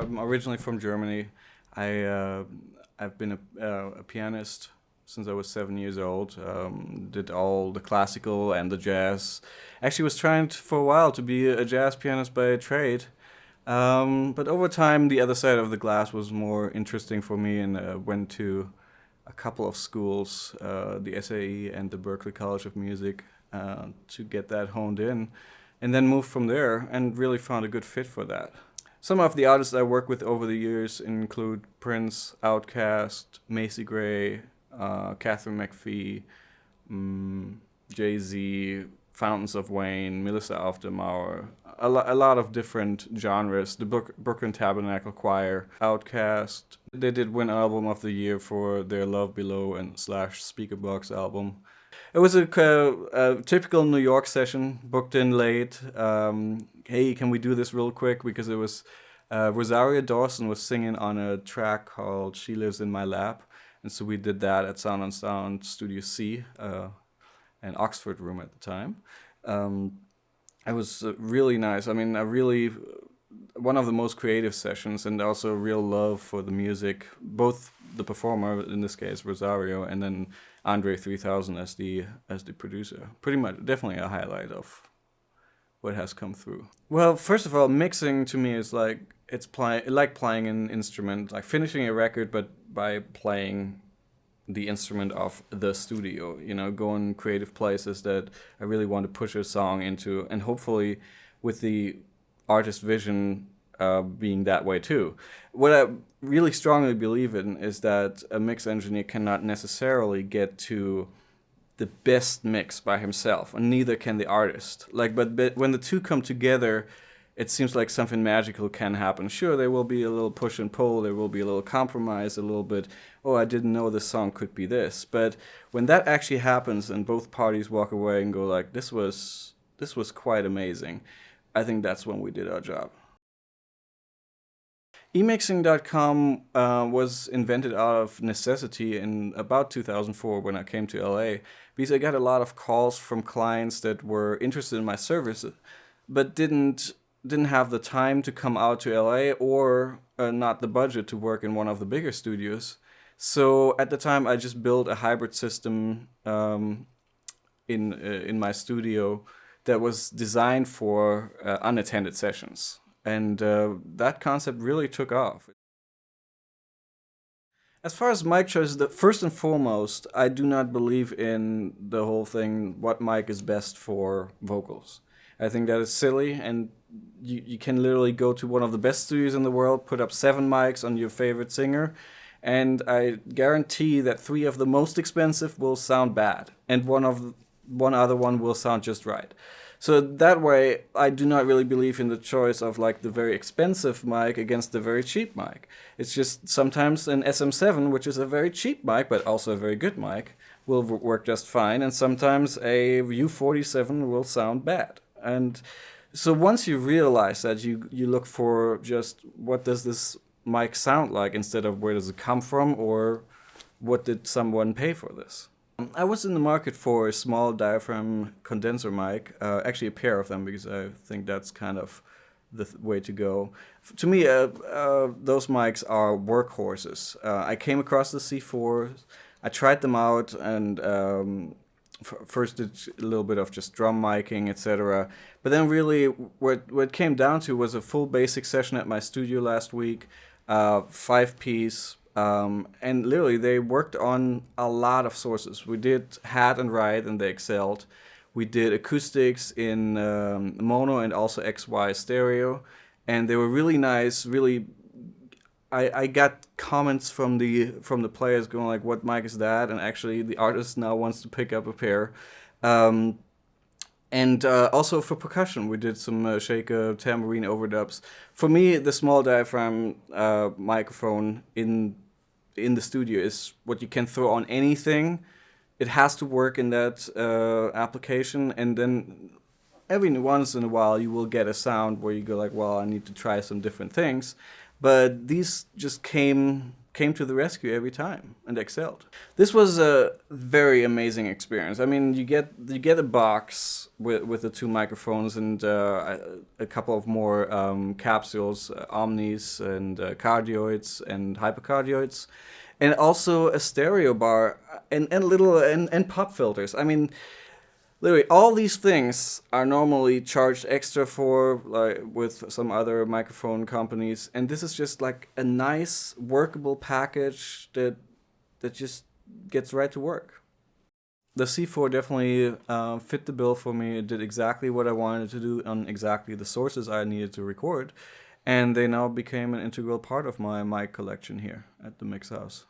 I'm originally from Germany. I've been a pianist since I was 7 years old. Did all the classical and the jazz. Actually, was trying for a while to be a jazz pianist by trade. But over time, the other side of the glass was more interesting for me, and went to a couple of schools, the SAE and the Berklee College of Music, to get that honed in, and then moved from there and really found a good fit for that. Some of the artists I work with over the years include Prince, Outkast, Macy Gray, Catherine McPhee, Jay-Z, Fountains of Wayne, Melissa Auf der Mauer, a lot of different genres. The Brooklyn Tabernacle Choir, Outkast. They did win Album of the Year for their Love Below and / Speakerbox album. It was a typical New York session, booked in late. Hey, can we do this real quick? Because it was Rosario Dawson was singing on a track called She Lives in My Lap. And so we did that at Sound on Sound Studio C, an Oxford room at the time. It was really nice. I mean, one of the most creative sessions, and also a real love for the music, both the performer, in this case Rosario, and then Andre 3000 as the producer. Pretty much, definitely a highlight of what has come through. Well, first of all, mixing to me is like like playing an instrument, like finishing a record, but by playing the instrument of the studio. Going creative places that I really want to push a song into, and hopefully with the artist vision being that way too. What I really strongly believe in is that a mix engineer cannot necessarily get to the best mix by himself, and neither can the artist. But when the two come together, it seems like something magical can happen. Sure, there will be a little push and pull, there will be a little compromise, a little bit, oh, I didn't know this song could be this. But when that actually happens and both parties walk away and go like, this was quite amazing, I think that's when we did our job. Emixing.com was invented out of necessity in about 2004 when I came to LA, because I got a lot of calls from clients that were interested in my service, but didn't have the time to come out to LA, or not the budget to work in one of the bigger studios. So at the time, I just built a hybrid system in my studio that was designed for unattended sessions. And that concept really took off. As far as mic choices, first and foremost, I do not believe in the whole thing, what mic is best for vocals. I think that is silly, and you can literally go to one of the best studios in the world, put up 7 mics on your favorite singer, and I guarantee that 3 of the most expensive will sound bad, and one other one will sound just right. So that way, I do not really believe in the choice of like the very expensive mic against the very cheap mic. It's just sometimes an SM7, which is a very cheap mic, but also a very good mic, will work just fine, and sometimes a U47 will sound bad. And so once you realize that, you look for just what does this mic sound like, instead of where does it come from, or what did someone pay for this. I was in the market for a small diaphragm condenser mic, actually a pair of them, because I think that's kind of the way to go. To me, those mics are workhorses. I came across the C4s, I tried them out, and first did a little bit of just drum miking, etc. But then really what it came down to was a full basic session at my studio last week, 5-piece, and literally they worked on a lot of sources. We did hat and ride, and they excelled. We did acoustics in mono and also XY stereo, and they were really nice. Really, I got comments from the players going like, "What mic is that?" And actually, the artist now wants to pick up a pair. And also for percussion, we did some shaker, tambourine overdubs. For me, the small diaphragm microphone in the studio is what you can throw on anything. It has to work in that application, and then every once in a while you will get a sound where you go like, well, I need to try some different things. But these just came came to the rescue every time and excelled. This was a very amazing experience. I mean, you get a box with the 2 microphones and a couple of more capsules, omnis and cardioids and hypercardioids, and also a stereo bar and little and pop filters. I mean, literally, all these things are normally charged extra for, like, with some other microphone companies, and this is just like a nice, workable package that just gets right to work. The C4 definitely fit the bill for me. It did exactly what I wanted to do on exactly the sources I needed to record, and they now became an integral part of my mic collection here at the mixHaus.